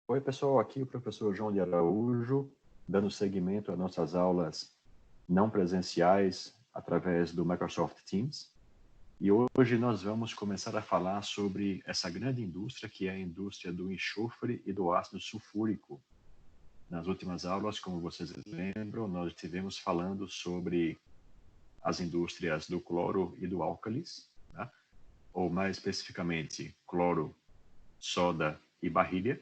Oi, pessoal, aqui o professor João de Araújo, dando seguimento às nossas aulas não presenciais através do Microsoft Teams. E hoje nós vamos começar a falar sobre essa grande indústria que é a indústria do enxofre e do ácido sulfúrico. Nas últimas aulas, como vocês lembram, nós estivemos falando sobre as indústrias do cloro e do álcalis, né? Ou mais especificamente, cloro, soda e barrilha.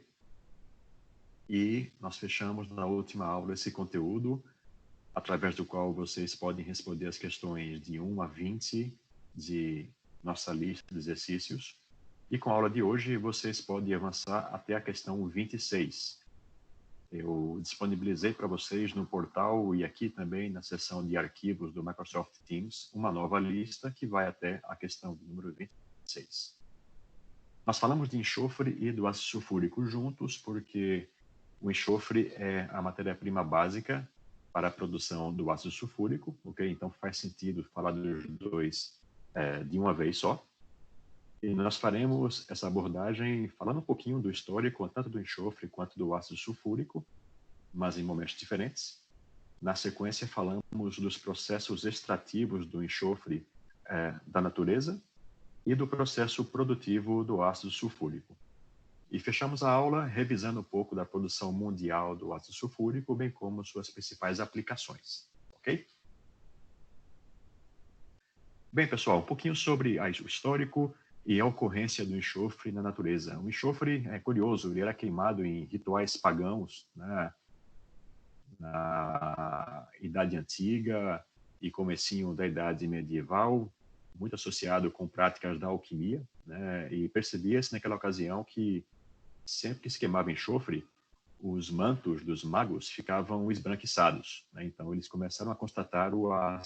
E nós fechamos na última aula esse conteúdo, através do qual vocês podem responder as questões de 1 a 20 de nossa lista de exercícios. E com a aula de hoje, vocês podem avançar até a questão 26. Eu disponibilizei para vocês no portal e aqui também na seção de arquivos do Microsoft Teams uma nova lista que vai até a questão número 26. Nós falamos de enxofre e do ácido sulfúrico juntos porque o enxofre é a matéria-prima básica para a produção do ácido sulfúrico, ok? Então faz sentido falar dos dois de uma vez só. E nós faremos essa abordagem falando um pouquinho do histórico, tanto do enxofre quanto do ácido sulfúrico, mas em momentos diferentes. Na sequência, falamos dos processos extrativos do enxofre da natureza e do processo produtivo do ácido sulfúrico. E fechamos a aula revisando um pouco da produção mundial do ácido sulfúrico, bem como suas principais aplicações. Ok? Bem, pessoal, um pouquinho sobre o histórico e a ocorrência do enxofre na natureza. O enxofre é curioso, ele era queimado em rituais pagãos, né, na Idade Antiga e comecinho da Idade Medieval, muito associado com práticas da alquimia, né, e percebia-se naquela ocasião que sempre que se queimava enxofre, os mantos dos magos ficavam esbranquiçados, né? Então eles começaram a constatar a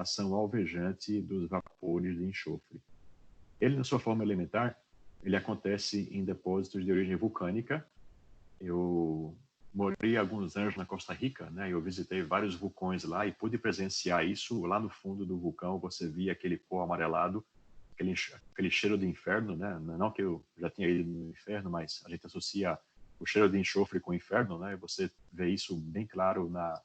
ação alvejante dos vapores de enxofre. Ele, na sua forma elementar, ele acontece em depósitos de origem vulcânica. Eu morei alguns anos na Costa Rica, né? Eu visitei vários vulcões lá e pude presenciar isso. Lá no fundo do vulcão você via aquele pó amarelado, aquele cheiro de inferno, né? Não que eu já tinha ido no inferno, mas a gente associa o cheiro de enxofre com o inferno, né? Você vê isso bem claro na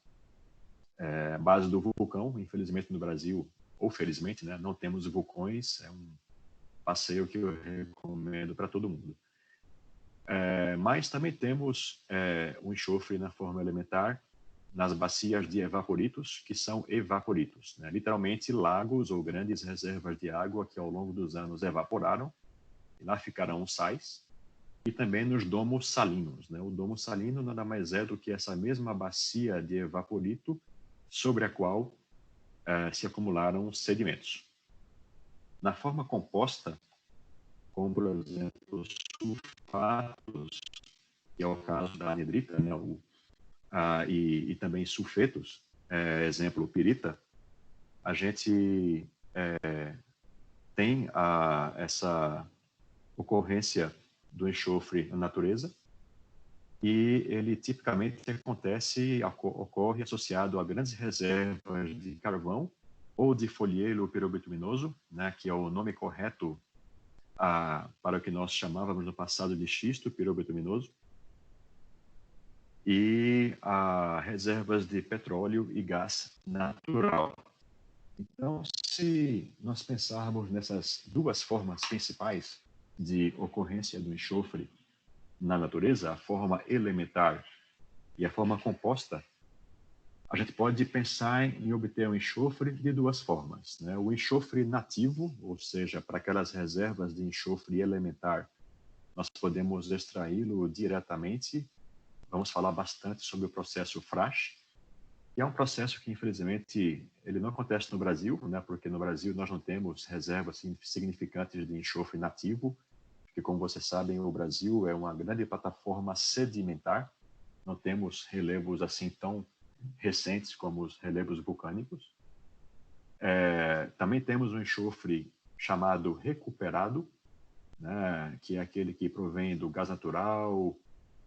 base do vulcão. Infelizmente no Brasil, ou felizmente, né? Não temos vulcões. É um passeio que eu recomendo para todo mundo. Mas também temos o enxofre na forma elementar nas bacias de evaporitos, que são evaporitos, né? Literalmente lagos ou grandes reservas de água que ao longo dos anos evaporaram, e lá ficarão sais, e também nos domos salinos, né? O domo salino nada mais é do que essa mesma bacia de evaporito sobre a qual se acumularam sedimentos. Na forma composta, como por exemplo sulfatos, que é o caso da anidrita, né? E também sulfetos, exemplo pirita, a gente tem essa ocorrência do enxofre na natureza, e ele tipicamente ocorre associado a grandes reservas de carvão ou de folheiro pirobituminato, né, que é o nome correto para o que nós chamávamos no passado de xisto pirobituminato, e reservas de petróleo e gás natural. Então, se nós pensarmos nessas duas formas principais de ocorrência do enxofre na natureza, a forma elementar e a forma composta, a gente pode pensar em obter um enxofre de duas formas, né? O enxofre nativo, ou seja, para aquelas reservas de enxofre elementar, nós podemos extraí-lo diretamente. Vamos falar bastante sobre o processo FRASH, que é um processo que, infelizmente, ele não acontece no Brasil, né? Porque no Brasil nós não temos reservas significantes de enxofre nativo, porque, como vocês sabem, o Brasil é uma grande plataforma sedimentar, não temos relevos assim tão recentes como os relevos vulcânicos. Também temos um enxofre chamado recuperado, né? Que é aquele que provém do gás natural,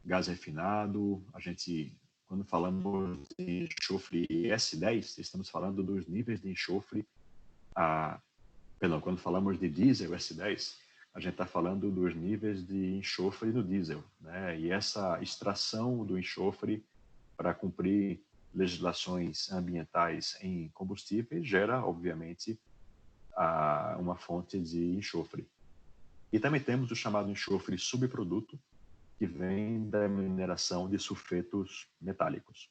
gás refinado. A gente, quando falamos de enxofre S10, estamos falando dos níveis de enxofre, perdão, quando falamos de diesel S10, a gente está falando dos níveis de enxofre no diesel, né? E essa extração do enxofre para cumprir legislações ambientais em combustíveis gera, obviamente, uma fonte de enxofre. E também temos o chamado enxofre subproduto, que vem da mineração de sulfetos metálicos.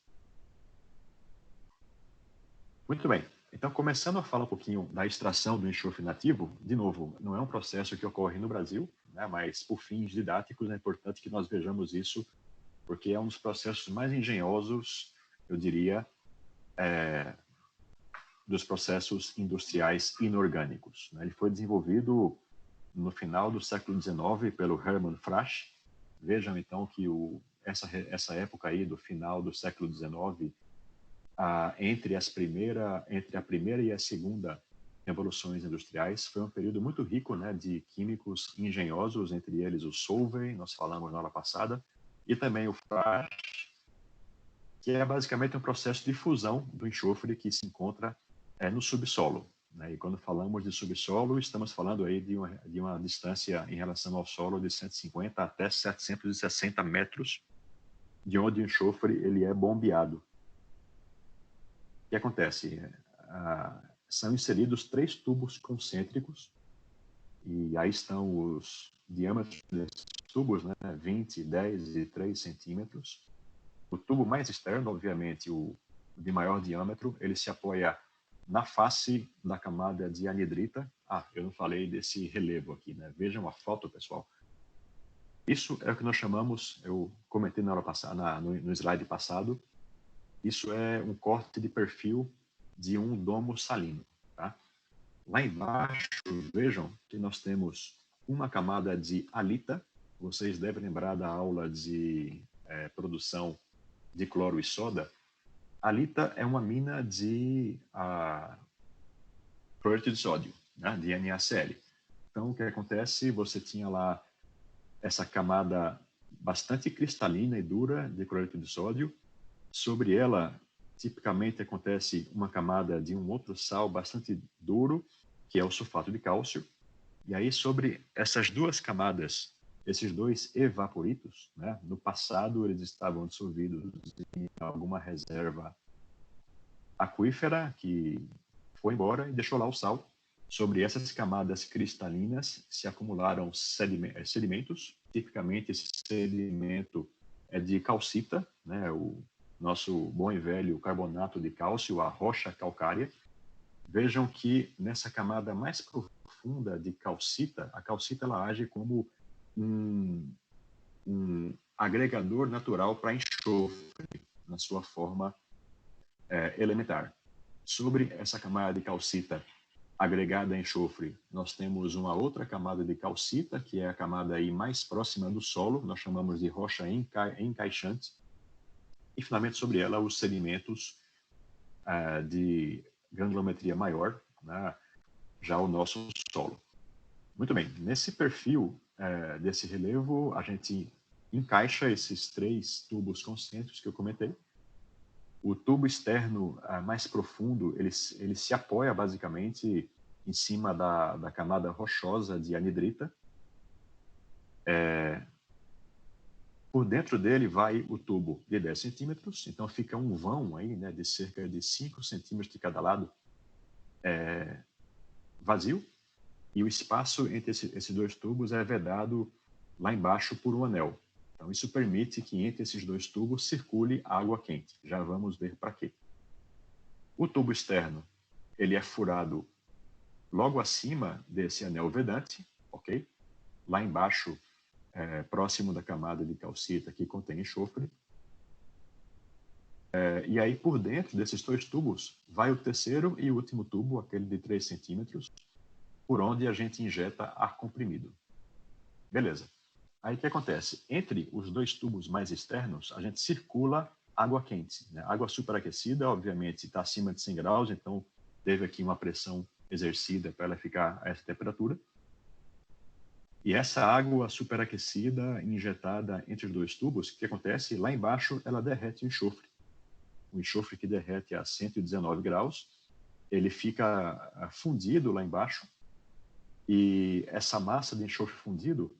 Muito bem. Então, começando a falar um pouquinho da extração do enxofre nativo, de novo, não é um processo que ocorre no Brasil, né, mas por fins didáticos é importante que nós vejamos isso, porque é um dos processos mais engenhosos, eu diria, dos processos industriais inorgânicos. Ele foi desenvolvido no final do século XIX pelo Hermann Frasch. Vejam, então, que essa época aí do final do século XIX, entre a primeira e a segunda revoluções industriais, foi um período muito rico, né, de químicos engenhosos, entre eles o Solvay, nós falamos na aula passada, e também o Frasch, que é basicamente um processo de fusão do enxofre que se encontra no subsolo. Né? E quando falamos de subsolo, estamos falando aí de uma distância em relação ao solo de 150 até 760 metros, de onde o enxofre ele é bombeado. O que acontece? São inseridos 3 tubos concêntricos, e aí estão os diâmetros desses tubos, né? 20, 10 e 3 centímetros. O tubo mais externo, obviamente, o de maior diâmetro, ele se apoia na face da camada de anidrita. Eu não falei desse relevo aqui, né? Vejam a foto, pessoal. Isso é o que nós chamamos, eu comentei na aula passada, no slide passado, isso é um corte de perfil de um domo salino. Tá? Lá embaixo, vejam que nós temos uma camada de halita. Vocês devem lembrar da aula de produção de cloro e soda. Halita é uma mina de cloreto de sódio, né, de NaCl. Então, o que acontece? Você tinha lá essa camada bastante cristalina e dura de cloreto de sódio. Sobre ela, tipicamente acontece uma camada de um outro sal bastante duro, que é o sulfato de cálcio. E aí, sobre essas duas camadas, esses dois evaporitos, né, no passado eles estavam dissolvidos em alguma reserva aquífera que foi embora e deixou lá o sal. Sobre essas camadas cristalinas se acumularam sedimentos. Tipicamente, esse sedimento é de calcita, né, o nosso bom e velho carbonato de cálcio, a rocha calcária. Vejam que nessa camada mais profunda de calcita, a calcita ela age como um agregador natural para enxofre na sua forma elementar. Sobre essa camada de calcita agregada a enxofre, nós temos uma outra camada de calcita, que é a camada aí mais próxima do solo, nós chamamos de rocha encaixante, e finalmente sobre ela os sedimentos de granulometria maior, né, já o nosso solo. Muito bem, nesse perfil desse relevo, a gente encaixa esses 3 tubos concêntricos que eu comentei. O tubo externo mais profundo, ele se apoia basicamente em cima da camada rochosa de anidrita. Por dentro dele vai o tubo de 10 centímetros, então fica um vão aí, né, de cerca de 5 centímetros de cada lado vazio, e o espaço entre esses 2 tubos é vedado lá embaixo por um anel. Então, isso permite que entre esses 2 tubos circule água quente. Já vamos ver para quê. O tubo externo, ele é furado logo acima desse anel vedante, ok? Lá embaixo, próximo da camada de calcita que contém enxofre. E aí, por dentro desses 2 tubos, vai o terceiro e último tubo, aquele de 3 centímetros, por onde a gente injeta ar comprimido. Beleza. Aí o que acontece? Entre os 2 tubos mais externos, a gente circula água quente. Né? Água superaquecida, obviamente, está acima de 100 graus, então teve aqui uma pressão exercida para ela ficar a essa temperatura. E essa água superaquecida, injetada entre os 2 tubos, o que acontece? Lá embaixo, ela derrete o enxofre. O enxofre que derrete a 119 graus, ele fica fundido lá embaixo, E essa massa de enxofre fundido,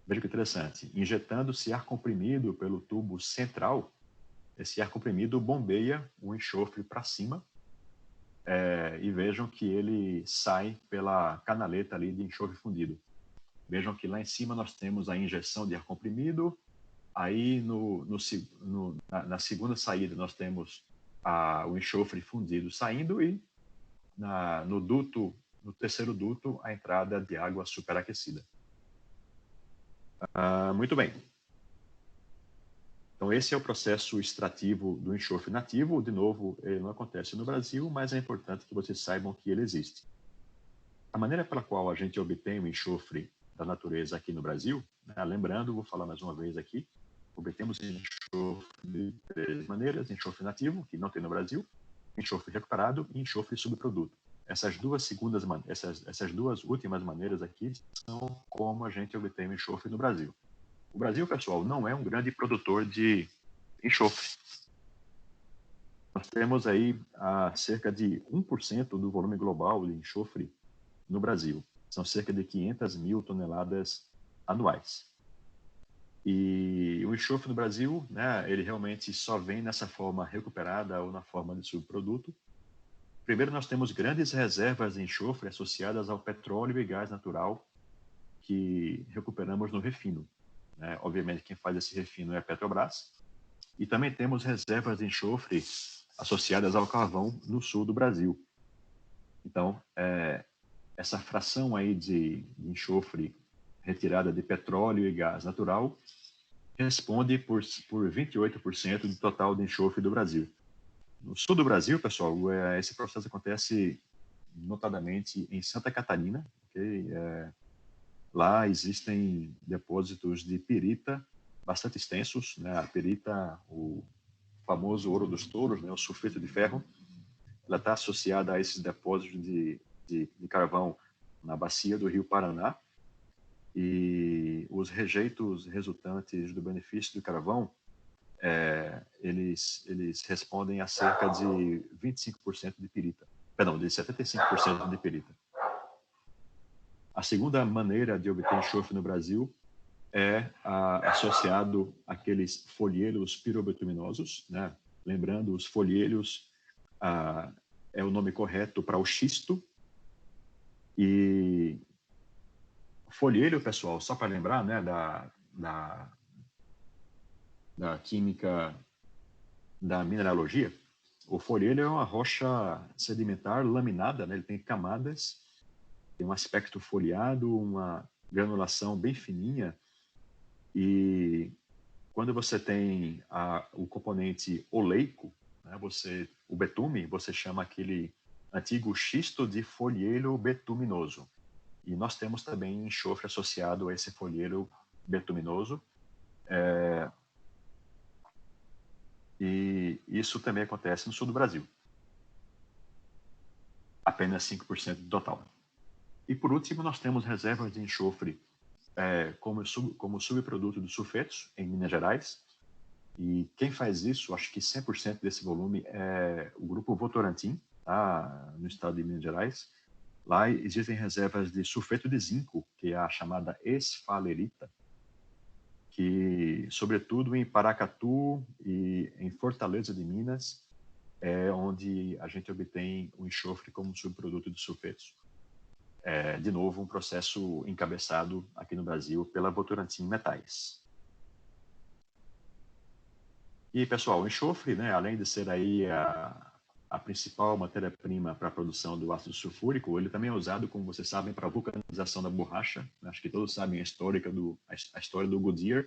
veja que interessante, injetando-se ar comprimido pelo tubo central, esse ar comprimido bombeia o enxofre para cima, e vejam que ele sai pela canaleta ali de enxofre fundido. Vejam que lá em cima nós temos a injeção de ar comprimido, aí na segunda saída nós temos o enxofre fundido saindo e no terceiro duto, a entrada de água superaquecida. Muito bem. Então, esse é o processo extrativo do enxofre nativo. De novo, ele não acontece no Brasil, mas é importante que vocês saibam que ele existe. A maneira pela qual a gente obtém o enxofre da natureza aqui no Brasil, né, lembrando, vou falar mais uma vez aqui, obtemos enxofre de três maneiras: enxofre nativo, que não tem no Brasil, enxofre recuperado e enxofre subproduto. Essas duas últimas maneiras aqui são como a gente obtém o enxofre no Brasil. O Brasil, pessoal, não é um grande produtor de enxofre. Nós temos aí cerca de 1% do volume global de enxofre no Brasil. São cerca de 500 mil toneladas anuais. E o enxofre no Brasil, né, ele realmente só vem nessa forma recuperada ou na forma de subproduto. Primeiro, nós temos grandes reservas de enxofre associadas ao petróleo e gás natural que recuperamos no refino. Né? Obviamente, quem faz esse refino é a Petrobras. E também temos reservas de enxofre associadas ao carvão no sul do Brasil. Então, essa fração aí de enxofre retirada de petróleo e gás natural responde por 28% do total de enxofre do Brasil. No sul do Brasil, pessoal, esse processo acontece notadamente em Santa Catarina. Okay? Lá existem depósitos de pirita bastante extensos. Né? A pirita, o famoso ouro dos touros, né? O sulfeto de ferro, ela está associada a esses depósitos de carvão na bacia do Rio Paraná. E os rejeitos resultantes do benefício do carvão, eles respondem a cerca de 25% de pirita. Perdão, de 75% de pirita. A segunda maneira de obter enxofre no Brasil é associado àqueles folheiros pirobituminosos, né? Lembrando, os folheiros é o nome correto para o xisto. E folheiro, pessoal, só para lembrar, né, da química da mineralogia, o folheiro é uma rocha sedimentar laminada, né? Ele tem camadas, tem um aspecto foliado, uma granulação bem fininha, e quando você tem o componente oleico, né, o betume, você chama aquele antigo xisto de folheiro betuminoso. E nós temos também enxofre associado a esse folheiro betuminoso. E isso também acontece no sul do Brasil. Apenas 5% do total. E por último, nós temos reservas de enxofre como subproduto dos sulfetos em Minas Gerais. E quem faz isso, acho que 100% desse volume é o grupo Votorantim, tá? No estado de Minas Gerais. Lá existem reservas de sulfeto de zinco, que é a chamada esfalerita, que, sobretudo em Paracatu e em Fortaleza de Minas, é onde a gente obtém o enxofre como subproduto de sulfetos. De novo, um processo encabeçado aqui no Brasil pela Votorantim Metais. E, pessoal, o enxofre, né, além de ser aí a principal matéria-prima para a produção do ácido sulfúrico, ele também é usado, como vocês sabem, para a vulcanização da borracha. Acho que todos sabem a história do Goodyear,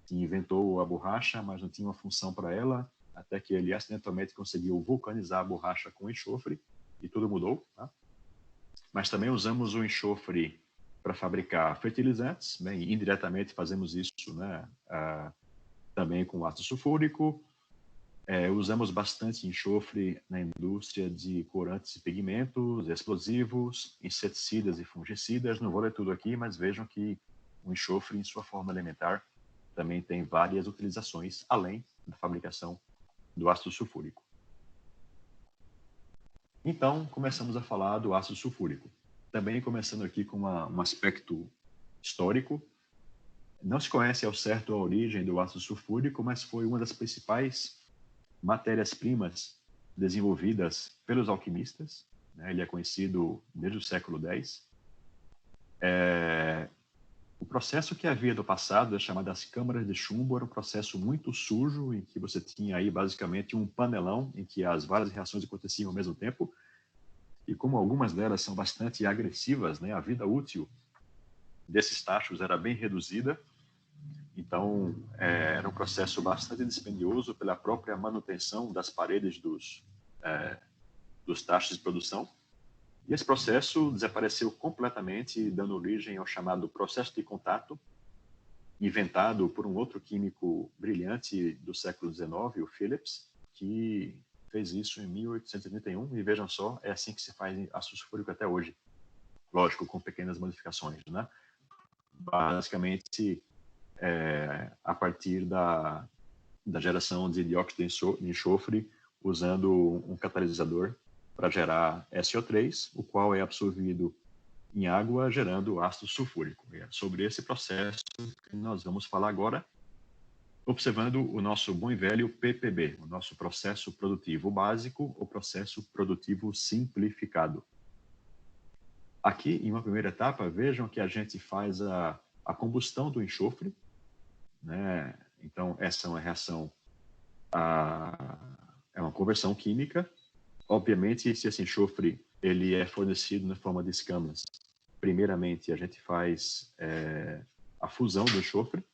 que inventou a borracha, mas não tinha uma função para ela, até que ele acidentalmente conseguiu vulcanizar a borracha com enxofre, e tudo mudou. Tá? Mas também usamos o enxofre para fabricar fertilizantes, né? E indiretamente fazemos isso, né? Também com ácido sulfúrico. Usamos bastante enxofre na indústria de corantes e pigmentos, explosivos, inseticidas e fungicidas. Não vou ler tudo aqui, mas vejam que o enxofre, em sua forma elementar, também tem várias utilizações, além da fabricação do ácido sulfúrico. Então, começamos a falar do ácido sulfúrico. também começando aqui com um aspecto histórico. Não se conhece ao certo a origem do ácido sulfúrico, mas foi uma das principais matérias-primas desenvolvidas pelos alquimistas, né? Ele é conhecido desde o século X. O processo que havia no passado, as chamadas câmaras de chumbo, era um processo muito sujo, em que você tinha aí basicamente um panelão em que as várias reações aconteciam ao mesmo tempo. E como algumas delas são bastante agressivas, né, a vida útil desses tachos era bem reduzida. Então, era um processo bastante dispendioso pela própria manutenção das paredes dos tachos de produção. E esse processo desapareceu completamente, dando origem ao chamado processo de contato, inventado por um outro químico brilhante do século XIX, o Phillips, que fez isso em 1831. E vejam só, é assim que se faz ácido sulfúrico até hoje. Lógico, com pequenas modificações, né? Basicamente, a partir da geração de dióxido de enxofre, usando um catalisador para gerar SO3, o qual é absorvido em água, gerando ácido sulfúrico. E é sobre esse processo que nós vamos falar agora, observando o nosso bom e velho PPB, o nosso processo produtivo básico, ou processo produtivo simplificado. Aqui, em uma primeira etapa, vejam que a gente faz a combustão do enxofre, né? Então, essa é uma reação, é uma conversão química. Obviamente, se esse enxofre ele é fornecido na forma de escamas, primeiramente a gente faz a fusão do enxofre.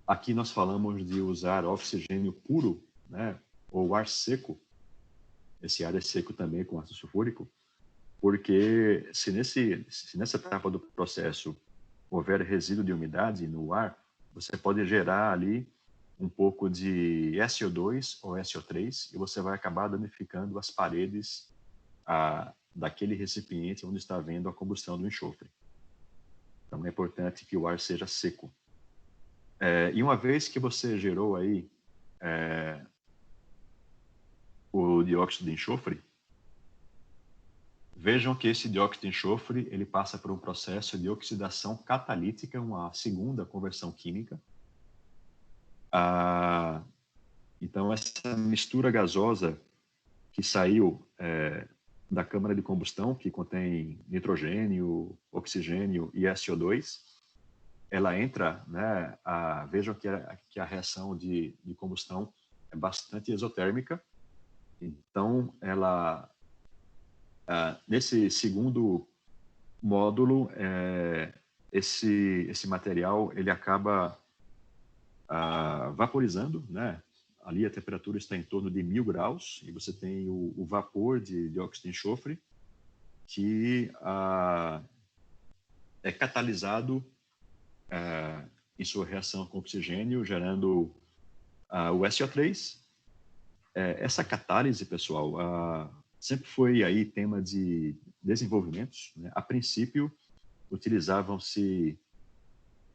Aqui nós falamos de usar oxigênio puro, né, ou ar seco. Esse ar é seco também com ácido sulfúrico, porque se nessa etapa do processo houver resíduo de umidade no ar, você pode gerar ali um pouco de SO2 ou SO3 e você vai acabar danificando as paredes daquele recipiente onde está havendo a combustão do enxofre. Então é importante que o ar seja seco. E uma vez que você gerou aí o dióxido de enxofre, vejam que esse dióxido de enxofre ele passa por um processo de oxidação catalítica, uma segunda conversão química. Então, essa mistura gasosa que saiu da câmara de combustão, que contém nitrogênio, oxigênio e SO2, ela entra, né, vejam que a reação de combustão é bastante exotérmica. Então, ela, nesse segundo módulo, esse material ele acaba vaporizando, né? Ali a temperatura está em torno de 1000 graus e você tem o vapor de dióxido de enxofre que é catalisado em sua reação com oxigênio, gerando o SO3. Essa catálise, pessoal, sempre foi aí tema de desenvolvimentos, né? A princípio, utilizavam-se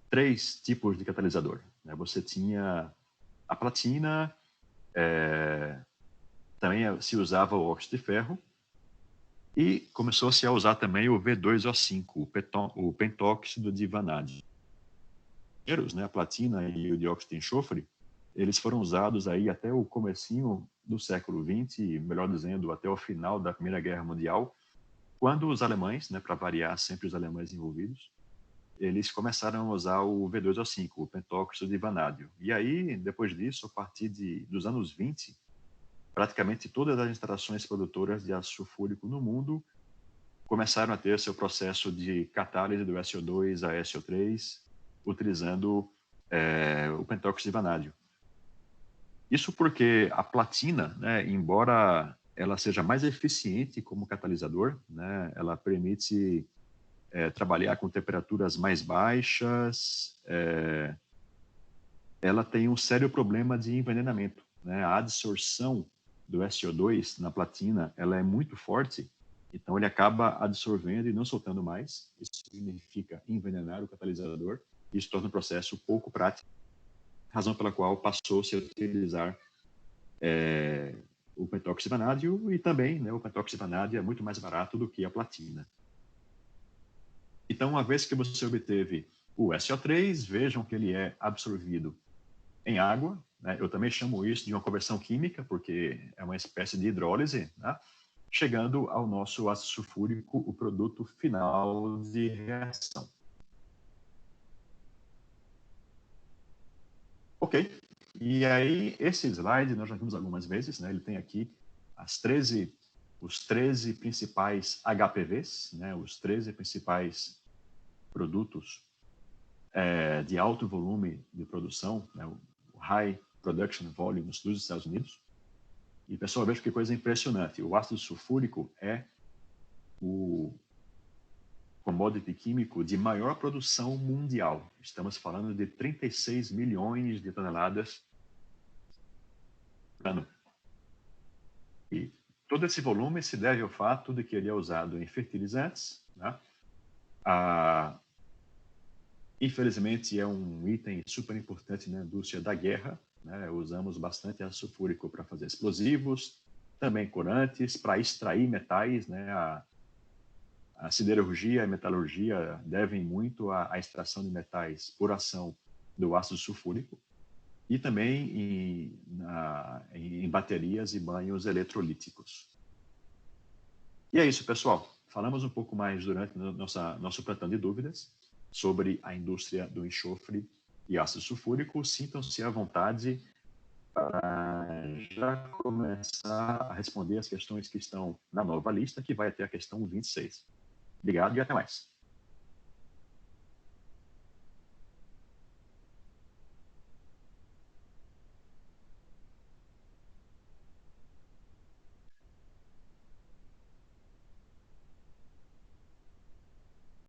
3 tipos de catalisador, né? Você tinha a platina, também se usava o óxido de ferro, e começou-se a usar também o V2O5, o pentóxido de vanádio. Né, a platina e o dióxido de enxofre, eles foram usados aí até o comecinho do século XX, melhor dizendo, até o final da Primeira Guerra Mundial, quando os alemães, né, para variar sempre os alemães envolvidos, eles começaram a usar o V2O5, o pentóxido de vanádio. E aí, depois disso, a partir dos anos 20, praticamente todas as instalações produtoras de ácido sulfúrico no mundo começaram a ter seu processo de catálise do SO2 a SO3, utilizando o pentóxido de vanádio. Isso porque a platina, né, embora ela seja mais eficiente como catalisador, né, ela permite trabalhar com temperaturas mais baixas, ela tem um sério problema de envenenamento, né? A adsorção do SO2 na platina ela é muito forte, então ele acaba absorvendo e não soltando mais. Isso significa envenenar o catalisador. Isso torna o processo pouco prático, razão pela qual passou-se a utilizar o pentoxivanádio e também, né, o pentoxivanádio é muito mais barato do que a platina. Então, uma vez que você obteve o SO3, vejam que ele é absorvido em água, né? Eu também chamo isso de uma conversão química, porque é uma espécie de hidrólise, né? Chegando ao nosso ácido sulfúrico, o produto final de reação. Ok, e aí esse slide nós já vimos algumas vezes, né? Ele tem aqui os 13 principais HPVs, né? Os 13 principais produtos de alto volume de produção, né? O High Production Volumes dos Estados Unidos. E, pessoal, veja que coisa impressionante. O ácido sulfúrico é o commodity químico de maior produção mundial. Estamos falando de 36 milhões de toneladas por ano. E todo esse volume se deve ao fato de que ele é usado em fertilizantes, né? Infelizmente, é um item super importante na indústria da guerra, né? Usamos bastante ácido sulfúrico para fazer explosivos, também corantes, para extrair metais, né? A siderurgia e a metalurgia devem muito à extração de metais por ação do ácido sulfúrico e também em baterias e banhos eletrolíticos. E é isso, pessoal. Falamos um pouco mais durante nosso plantão de dúvidas sobre a indústria do enxofre e ácido sulfúrico. Sintam-se à vontade para já começar a responder as questões que estão na nova lista, que vai até a questão 26. Obrigado e até mais.